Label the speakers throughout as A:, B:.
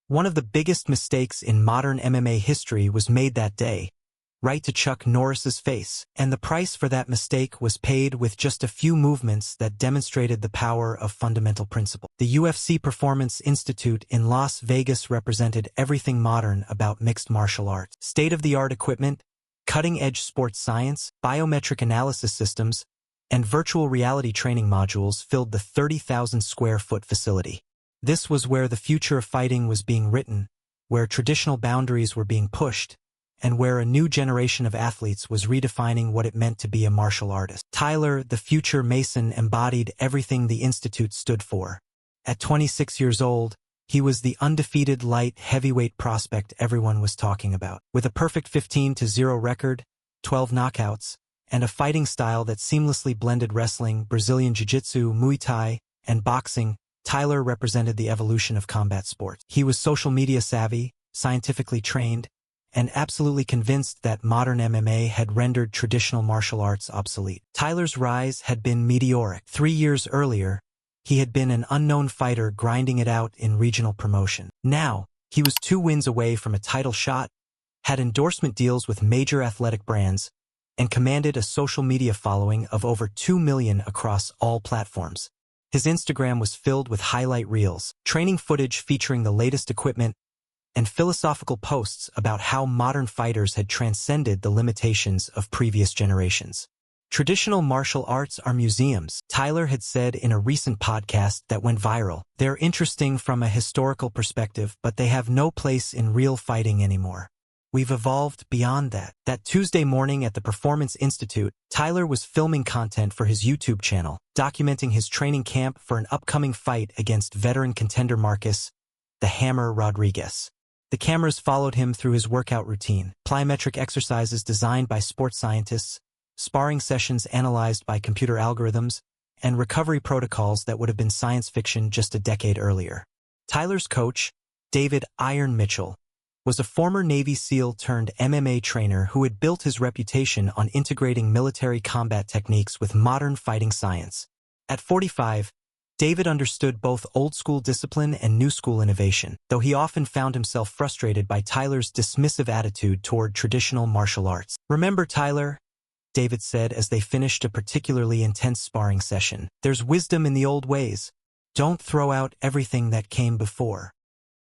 A: One of the biggest mistakes in modern MMA history was made that day, right to Chuck Norris's face, and the price for that mistake was paid with just a few movements that demonstrated the power of fundamental principle. The UFC Performance Institute in Las Vegas represented everything modern about mixed martial arts. State-of-the-art equipment, cutting-edge sports science, biometric analysis systems, and virtual reality training modules filled the 30,000-square-foot facility. This was where the future of fighting was being written, where traditional boundaries were being pushed, and where a new generation of athletes was redefining what it meant to be a martial artist. Tyler, the future Mason, embodied everything the Institute stood for. At 26 years old, he was the undefeated light heavyweight prospect everyone was talking about. With a perfect 15-0 record, 12 knockouts, and a fighting style that seamlessly blended wrestling, Brazilian jiu-jitsu, Muay Thai, and boxing, Tyler represented the evolution of combat sports. He was social media savvy, scientifically trained, and absolutely convinced that modern MMA had rendered traditional martial arts obsolete. Tyler's rise had been meteoric. 3 years earlier, he had been an unknown fighter grinding it out in regional promotion. Now, he was 2 wins away from a title shot, had endorsement deals with major athletic brands, and commanded a social media following of over 2 million across all platforms. His Instagram was filled with highlight reels, training footage featuring the latest equipment, and philosophical posts about how modern fighters had transcended the limitations of previous generations. Traditional martial arts are museums, Tyler had said in a recent podcast that went viral. They're interesting from a historical perspective, but they have no place in real fighting anymore. We've evolved beyond that. That Tuesday morning at the Performance Institute, Tyler was filming content for his YouTube channel, documenting his training camp for an upcoming fight against veteran contender Marcus, the Hammer Rodriguez. The cameras followed him through his workout routine, plyometric exercises designed by sports scientists, sparring sessions analyzed by computer algorithms, and recovery protocols that would have been science fiction just a decade earlier. Tyler's coach, David Iron Mitchell, was a former Navy SEAL turned MMA trainer who had built his reputation on integrating military combat techniques with modern fighting science. At 45, David understood both old-school discipline and new-school innovation, though he often found himself frustrated by Tyler's dismissive attitude toward traditional martial arts. "Remember, Tyler," David said as they finished a particularly intense sparring session, "there's wisdom in the old ways. Don't throw out everything that came before."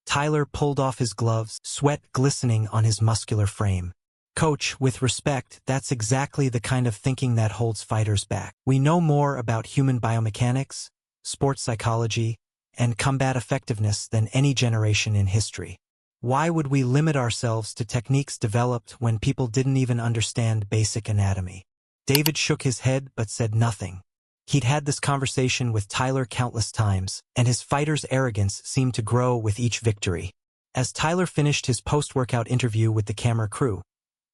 A: Tyler pulled off his gloves, sweat glistening on his muscular frame. "Coach, with respect, that's exactly the kind of thinking that holds fighters back. We know more about human biomechanics, sports psychology, and combat effectiveness than any generation in history. Why would we limit ourselves to techniques developed when people didn't even understand basic anatomy?" David shook his head but said nothing. He'd had this conversation with Tyler countless times, and his fighter's arrogance seemed to grow with each victory. As Tyler finished his post-workout interview with the camera crew,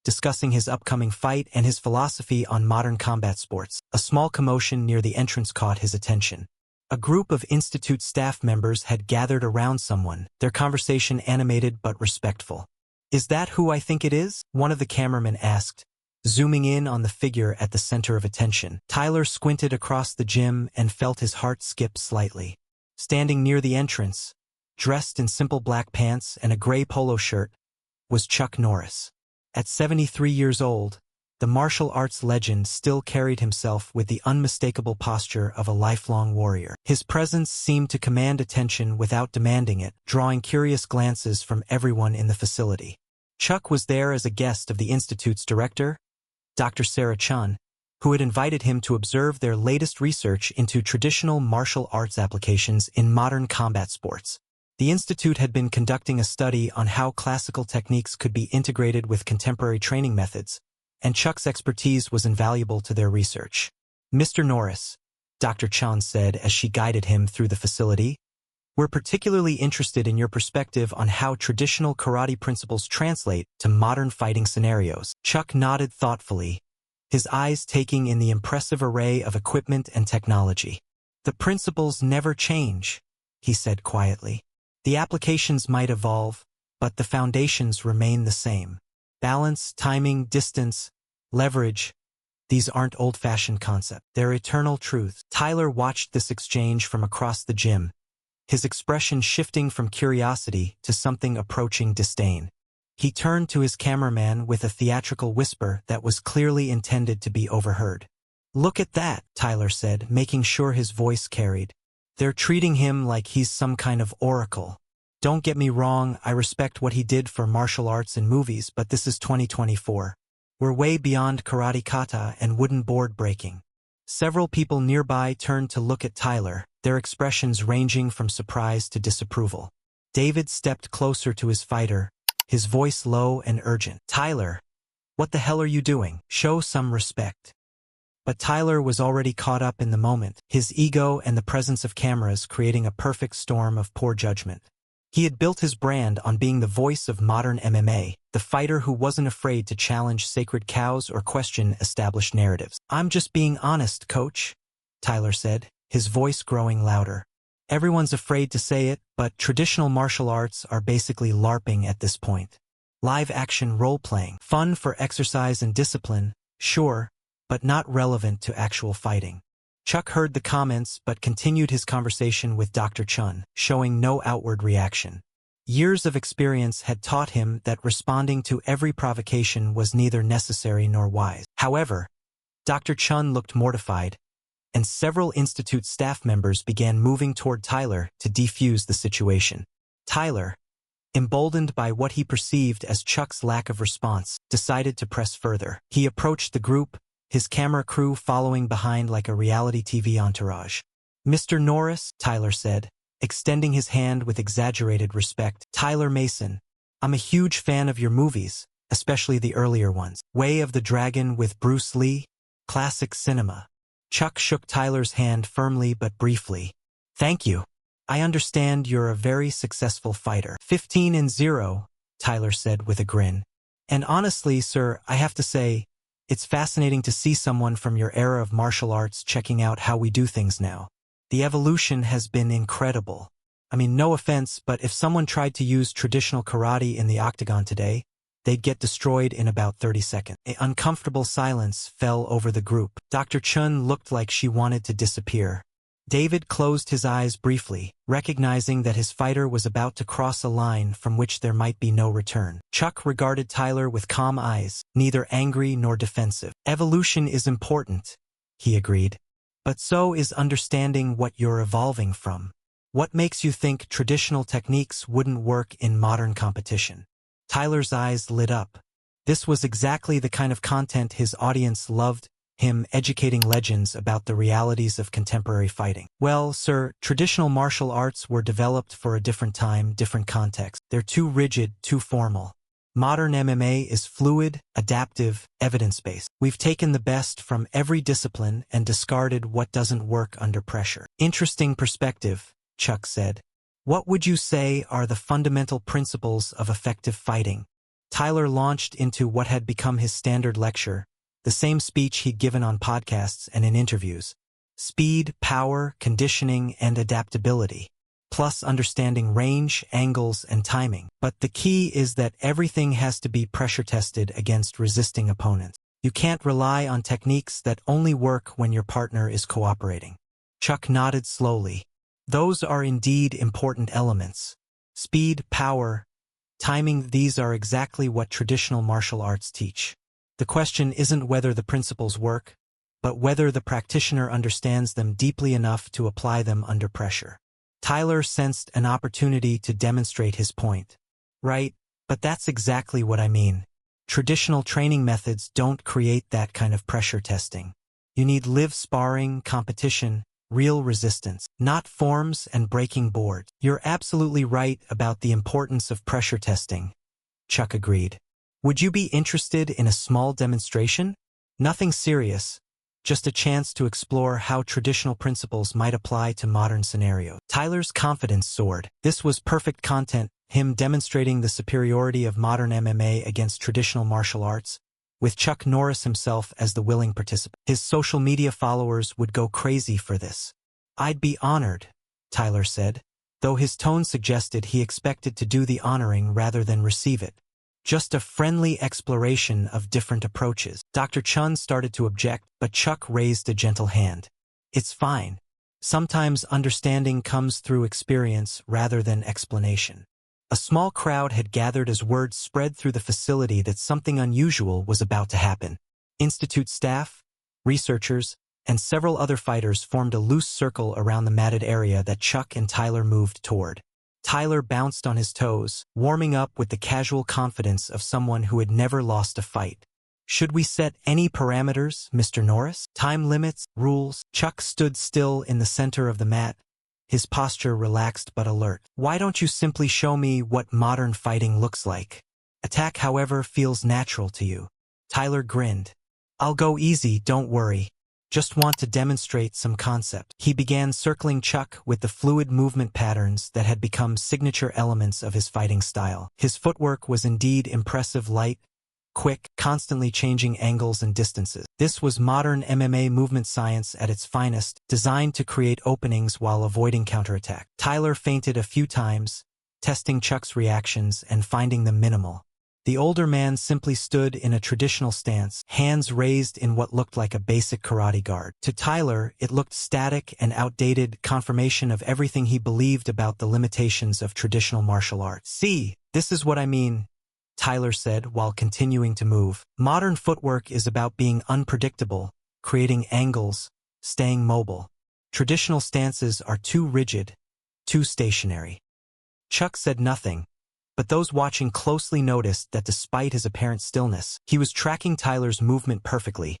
A: discussing his upcoming fight and his philosophy on modern combat sports, a small commotion near the entrance caught his attention. A group of Institute staff members had gathered around someone, their conversation animated but respectful. "Is that who I think it is?" one of the cameramen asked, zooming in on the figure at the center of attention. Tyler squinted across the gym and felt his heart skip slightly. Standing near the entrance, dressed in simple black pants and a gray polo shirt, was Chuck Norris. At 73 years old, the martial arts legend still carried himself with the unmistakable posture of a lifelong warrior. His presence seemed to command attention without demanding it, drawing curious glances from everyone in the facility. Chuck was there as a guest of the Institute's director, Dr. Sarah Chun, who had invited him to observe their latest research into traditional martial arts applications in modern combat sports. The Institute had been conducting a study on how classical techniques could be integrated with contemporary training methods, and Chuck's expertise was invaluable to their research. "Mr. Norris," Dr. Chun said as she guided him through the facility, "we're particularly interested in your perspective on how traditional karate principles translate to modern fighting scenarios." Chuck nodded thoughtfully, his eyes taking in the impressive array of equipment and technology. "The principles never change," he said quietly. "The applications might evolve, but the foundations remain the same. Balance, timing, distance, leverage, these aren't old-fashioned concepts. They're eternal truths." Tyler watched this exchange from across the gym, his expression shifting from curiosity to something approaching disdain. He turned to his cameraman with a theatrical whisper that was clearly intended to be overheard. "Look at that," Tyler said, making sure his voice carried. "They're treating him like he's some kind of oracle. Don't get me wrong, I respect what he did for martial arts in movies, but this is 2024. We're way beyond karate kata and wooden board breaking." Several people nearby turned to look at Tyler, their expressions ranging from surprise to disapproval. David stepped closer to his fighter, his voice low and urgent. "Tyler, what the hell are you doing? Show some respect." But Tyler was already caught up in the moment, his ego and the presence of cameras creating a perfect storm of poor judgment. He had built his brand on being the voice of modern MMA, the fighter who wasn't afraid to challenge sacred cows or question established narratives. "I'm just being honest, coach," Tyler said, his voice growing louder. "Everyone's afraid to say it, but traditional martial arts are basically LARPing at this point. Live-action role-playing. Fun for exercise and discipline, sure, but not relevant to actual fighting." Chuck heard the comments but continued his conversation with Dr. Chun, showing no outward reaction. Years of experience had taught him that responding to every provocation was neither necessary nor wise. However, Dr. Chun looked mortified, and several Institute staff members began moving toward Tyler to defuse the situation. Tyler, emboldened by what he perceived as Chuck's lack of response, decided to press further. He approached the group, his camera crew following behind like a reality TV entourage. "Mr. Norris," Tyler said, extending his hand with exaggerated respect. "Tyler Mason, I'm a huge fan of your movies, especially the earlier ones. Way of the Dragon with Bruce Lee, classic cinema." Chuck shook Tyler's hand firmly but briefly. "Thank you. I understand you're a very successful fighter." 15-0, Tyler said with a grin. "And honestly, sir, I have to say, it's fascinating to see someone from your era of martial arts checking out how we do things now. The evolution has been incredible. I mean, no offense, but if someone tried to use traditional karate in the octagon today, they'd get destroyed in about 30 seconds. An uncomfortable silence fell over the group. Dr. Chun looked like she wanted to disappear. David closed his eyes briefly, recognizing that his fighter was about to cross a line from which there might be no return. Chuck regarded Tyler with calm eyes, neither angry nor defensive. "Evolution is important," he agreed. "But so is understanding what you're evolving from. What makes you think traditional techniques wouldn't work in modern competition?" Tyler's eyes lit up. This was exactly the kind of content his audience loved, him educating legends about the realities of contemporary fighting. "Well, sir, traditional martial arts were developed for a different time, different context. They're too rigid, too formal. Modern MMA is fluid, adaptive, evidence-based. We've taken the best from every discipline and discarded what doesn't work under pressure." "Interesting perspective," Chuck said. "What would you say are the fundamental principles of effective fighting?" Tyler launched into what had become his standard lecture, the same speech he'd given on podcasts and in interviews. Speed, power, conditioning, and adaptability, plus understanding range, angles, and timing. But the key is that everything has to be pressure-tested against resisting opponents. You can't rely on techniques that only work when your partner is cooperating. Chuck nodded slowly. "Those are indeed important elements. Speed, power, timing, these are exactly what traditional martial arts teach. The question isn't whether the principles work, but whether the practitioner understands them deeply enough to apply them under pressure." Tyler sensed an opportunity to demonstrate his point. "Right, but that's exactly what I mean. Traditional training methods don't create that kind of pressure testing. You need live sparring, competition, real resistance, not forms and breaking boards." "You're absolutely right about the importance of pressure testing," Chuck agreed. "Would you be interested in a small demonstration? Nothing serious, just a chance to explore how traditional principles might apply to modern scenarios." Tyler's confidence soared. This was perfect content, him demonstrating the superiority of modern MMA against traditional martial arts, with Chuck Norris himself as the willing participant. His social media followers would go crazy for this. "I'd be honored," Tyler said, though his tone suggested he expected to do the honoring rather than receive it. Just a friendly exploration of different approaches. Dr. Chun started to object, but Chuck raised a gentle hand. "It's fine. Sometimes understanding comes through experience rather than explanation. A small crowd had gathered as word spread through the facility that something unusual was about to happen. Institute staff, researchers, and several other fighters formed a loose circle around the matted area that Chuck and Tyler moved toward. Tyler bounced on his toes, warming up with the casual confidence of someone who had never lost a fight. "Should we set any parameters, Mr. Norris? Time limits, rules?" Chuck stood still in the center of the mat, his posture relaxed but alert. "Why don't you simply show me what modern fighting looks like? Attack however feels natural to you." Tyler grinned. "I'll go easy, don't worry. Just want to demonstrate some concept." He began circling Chuck with the fluid movement patterns that had become signature elements of his fighting style. His footwork was indeed impressive, light, quick, constantly changing angles and distances. This was modern MMA movement science at its finest, designed to create openings while avoiding counterattack. Tyler feinted a few times, testing Chuck's reactions and finding them minimal. The older man simply stood in a traditional stance, hands raised in what looked like a basic karate guard. To Tyler, it looked static and outdated, confirmation of everything he believed about the limitations of traditional martial arts. "See, this is what I mean," Tyler said while continuing to move. "Modern footwork is about being unpredictable, creating angles, staying mobile. Traditional stances are too rigid, too stationary." Chuck said nothing, but those watching closely noticed that despite his apparent stillness, he was tracking Tyler's movement perfectly,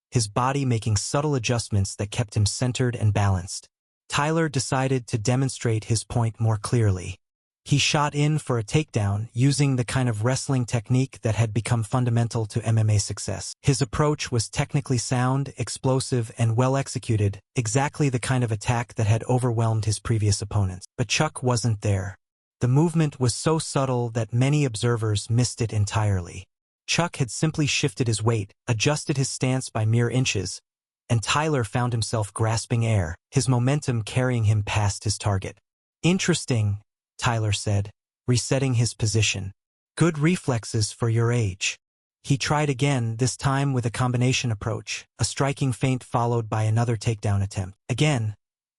A: his body making subtle adjustments that kept him centered and balanced. Tyler decided to demonstrate his point more clearly. He shot in for a takedown, using the kind of wrestling technique that had become fundamental to MMA success. His approach was technically sound, explosive, and well executed, exactly the kind of attack that had overwhelmed his previous opponents. But Chuck wasn't there. The movement was so subtle that many observers missed it entirely. Chuck had simply shifted his weight, adjusted his stance by mere inches, and Tyler found himself grasping air, his momentum carrying him past his target. "Interesting," Tyler said, resetting his position. "Good reflexes for your age." He tried again, this time with a combination approach, a striking feint followed by another takedown attempt. Again,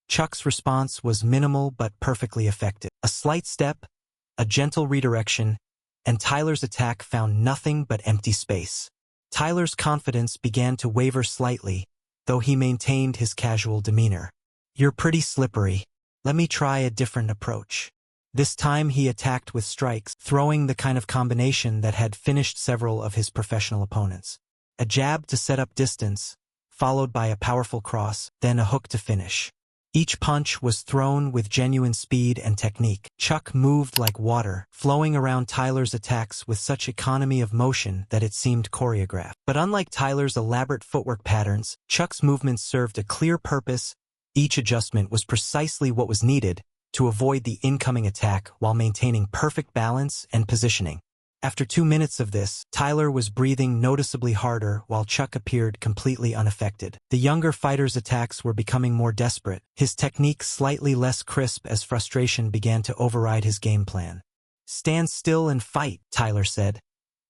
A: Chuck's response was minimal but perfectly effective. A slight step, a gentle redirection, and Tyler's attack found nothing but empty space. Tyler's confidence began to waver slightly, though he maintained his casual demeanor. "You're pretty slippery. Let me try a different approach." This time he attacked with strikes, throwing the kind of combination that had finished several of his professional opponents. A jab to set up distance, followed by a powerful cross, then a hook to finish. Each punch was thrown with genuine speed and technique. Chuck moved like water, flowing around Tyler's attacks with such economy of motion that it seemed choreographed. But unlike Tyler's elaborate footwork patterns, Chuck's movements served a clear purpose. Each adjustment was precisely what was needed to avoid the incoming attack while maintaining perfect balance and positioning. After 2 minutes of this, Tyler was breathing noticeably harder while Chuck appeared completely unaffected. The younger fighter's attacks were becoming more desperate, his technique slightly less crisp as frustration began to override his game plan. "Stand still and fight," Tyler said,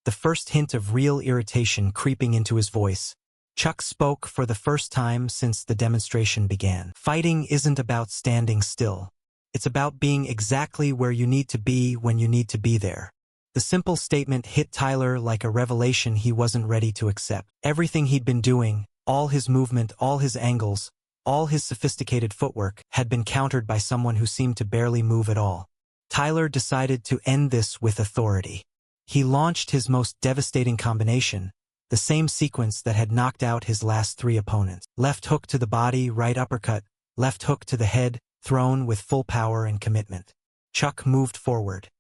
A: the first hint of real irritation creeping into his voice. Chuck spoke for the first time since the demonstration began. "Fighting isn't about standing still. It's about being exactly where you need to be when you need to be there." The simple statement hit Tyler like a revelation he wasn't ready to accept. Everything he'd been doing, all his movement, all his angles, all his sophisticated footwork, had been countered by someone who seemed to barely move at all. Tyler decided to end this with authority. He launched his most devastating combination, the same sequence that had knocked out his last 3 opponents. Left hook to the body, right uppercut, left hook to the head, thrown with full power and commitment. Chuck moved forward.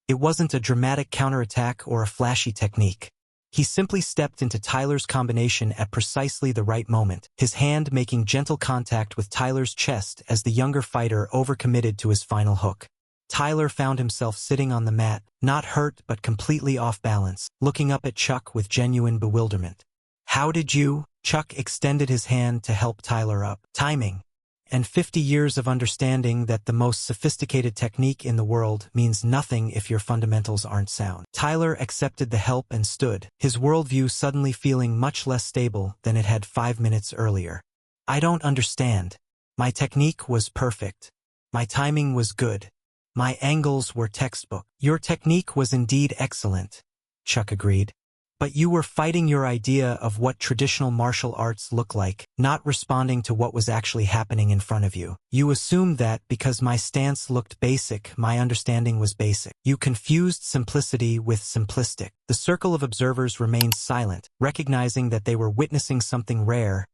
A: It wasn't a dramatic counterattack or a flashy technique. He simply stepped into Tyler's combination at precisely the right moment, his hand making gentle contact with Tyler's chest as the younger fighter overcommitted to his final hook. Tyler found himself sitting on the mat, not hurt but completely off balance, looking up at Chuck with genuine bewilderment. "How did you?" Chuck extended his hand to help Tyler up. "Timing. And 50 years of understanding that the most sophisticated technique in the world means nothing if your fundamentals aren't sound." Tyler accepted the help and stood, his worldview suddenly feeling much less stable than it had 5 minutes earlier. "I don't understand." My technique was perfect. My timing was good. My angles were textbook. Your technique was indeed excellent, Chuck agreed. But you were fighting your idea of what traditional martial arts look like, not responding to what was actually happening in front of you. You assumed that because my stance looked basic, my understanding was basic. You confused simplicity with simplistic. The circle of observers remained silent, recognizing that they were witnessing something rare,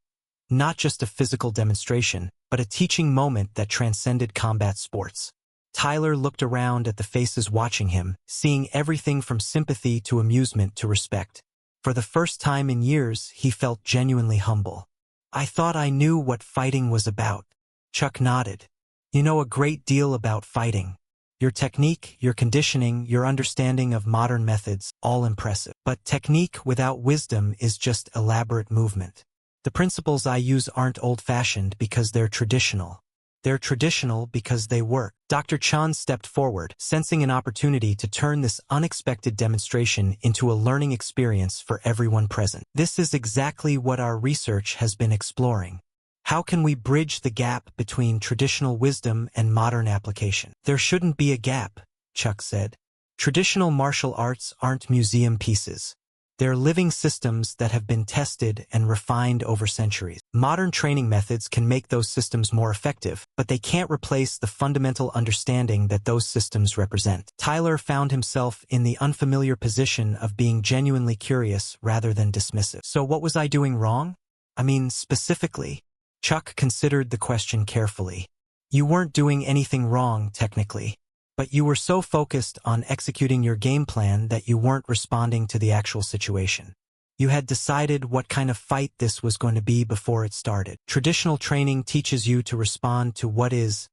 A: not just a physical demonstration, but a teaching moment that transcended combat sports. Tyler looked around at the faces watching him, seeing everything from sympathy to amusement to respect. For the first time in years, he felt genuinely humble. I thought I knew what fighting was about. Chuck nodded. You know a great deal about fighting. Your technique, your conditioning, your understanding of modern methods, all impressive. But technique without wisdom is just elaborate movement. The principles I use aren't old-fashioned because they're traditional. They're traditional because they work. Dr. Chan stepped forward, sensing an opportunity to turn this unexpected demonstration into a learning experience for everyone present. This is exactly what our research has been exploring. How can we bridge the gap between traditional wisdom and modern application? There shouldn't be a gap, Chuck said. Traditional martial arts aren't museum pieces. They're living systems that have been tested and refined over centuries. Modern training methods can make those systems more effective, but they can't replace the fundamental understanding that those systems represent. Tyler found himself in the unfamiliar position of being genuinely curious rather than dismissive. So what was I doing wrong? I mean, specifically. Chuck considered the question carefully. You weren't doing anything wrong, technically. But you were so focused on executing your game plan that you weren't responding to the actual situation. You had decided what kind of fight this was going to be before it started. Traditional training teaches you to respond to what is,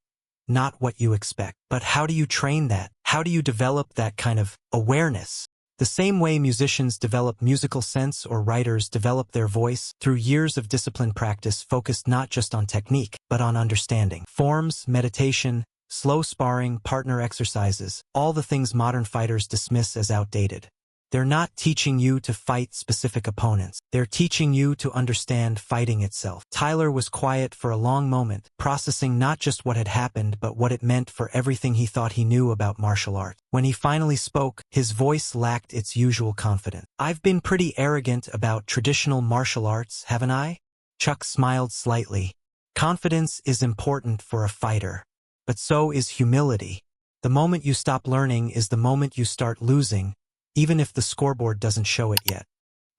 A: not what you expect. But how do you train that? How do you develop that kind of awareness? The same way musicians develop musical sense or writers develop their voice, through years of disciplined practice focused not just on technique, but on understanding. Forms, meditation, slow sparring, partner exercises, all the things modern fighters dismiss as outdated. They're not teaching you to fight specific opponents. They're teaching you to understand fighting itself. Tyler was quiet for a long moment, processing not just what had happened but what it meant for everything he thought he knew about martial art. When he finally spoke, his voice lacked its usual confidence. I've been pretty arrogant about traditional martial arts, haven't I? Chuck smiled slightly. Confidence is important for a fighter. But so is humility. The moment you stop learning is the moment you start losing, even if the scoreboard doesn't show it yet.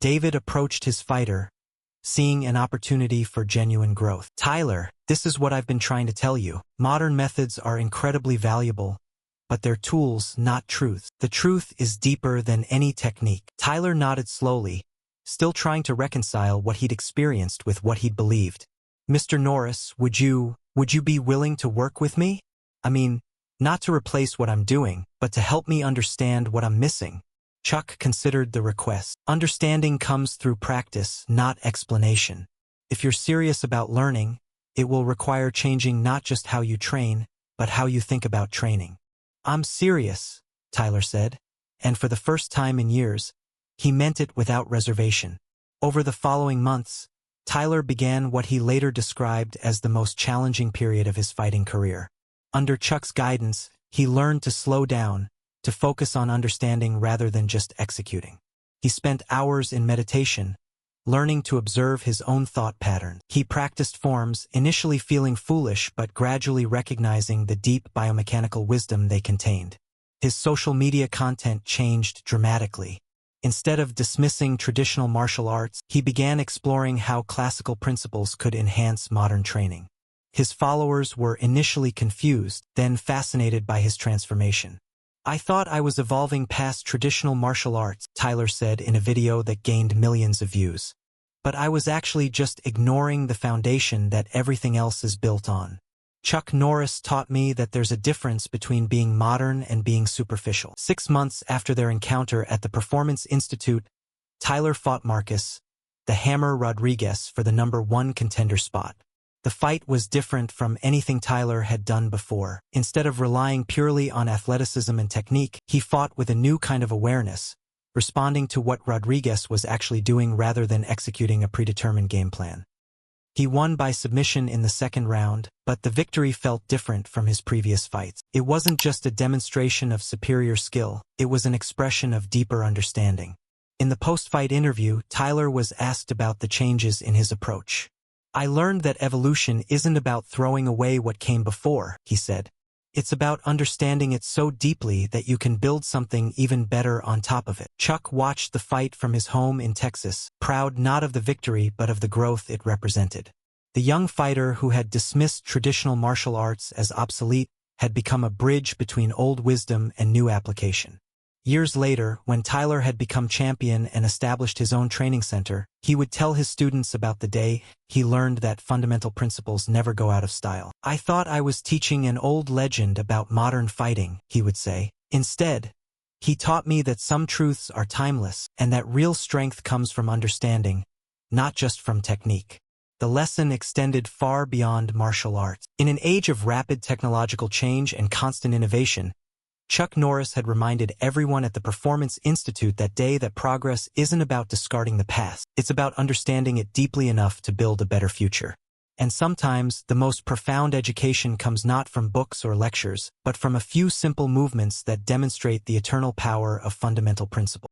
A: David approached his fighter, seeing an opportunity for genuine growth. Tyler, this is what I've been trying to tell you. Modern methods are incredibly valuable, but they're tools, not truths. The truth is deeper than any technique. Tyler nodded slowly, still trying to reconcile what he'd experienced with what he'd believed. Mr. Norris, would you be willing to work with me? I mean, not to replace what I'm doing, but to help me understand what I'm missing. Chuck considered the request. Understanding comes through practice, not explanation. If you're serious about learning, it will require changing not just how you train, but how you think about training. I'm serious, Tyler said, and for the first time in years, he meant it without reservation. Over the following months, Tyler began what he later described as the most challenging period of his fighting career. Under Chuck's guidance, he learned to slow down, to focus on understanding rather than just executing. He spent hours in meditation, learning to observe his own thought patterns. He practiced forms, initially feeling foolish but gradually recognizing the deep biomechanical wisdom they contained. His social media content changed dramatically. Instead of dismissing traditional martial arts, he began exploring how classical principles could enhance modern training. His followers were initially confused, then fascinated by his transformation. I thought I was evolving past traditional martial arts, Tyler said in a video that gained millions of views. But I was actually just ignoring the foundation that everything else is built on. Chuck Norris taught me that there's a difference between being modern and being superficial. 6 months after their encounter at the Performance Institute, Tyler fought Marcus, the Hammer Rodriguez, for the #1 contender spot. The fight was different from anything Tyler had done before. Instead of relying purely on athleticism and technique, he fought with a new kind of awareness, responding to what Rodriguez was actually doing rather than executing a predetermined game plan. He won by submission in the second round, but the victory felt different from his previous fights. It wasn't just a demonstration of superior skill, it was an expression of deeper understanding. In the post-fight interview, Tyler was asked about the changes in his approach. "I learned that evolution isn't about throwing away what came before," he said. "It's about understanding it so deeply that you can build something even better on top of it." Chuck watched the fight from his home in Texas, proud not of the victory but of the growth it represented. The young fighter who had dismissed traditional martial arts as obsolete had become a bridge between old wisdom and new application. Years later, when Tyler had become champion and established his own training center, he would tell his students about the day he learned that fundamental principles never go out of style. "I thought I was teaching an old legend about modern fighting," he would say. "Instead, he taught me that some truths are timeless and that real strength comes from understanding, not just from technique." The lesson extended far beyond martial arts. In an age of rapid technological change and constant innovation, Chuck Norris had reminded everyone at the Performance Institute that day that progress isn't about discarding the past. It's about understanding it deeply enough to build a better future. And sometimes, the most profound education comes not from books or lectures, but from a few simple movements that demonstrate the eternal power of fundamental principles.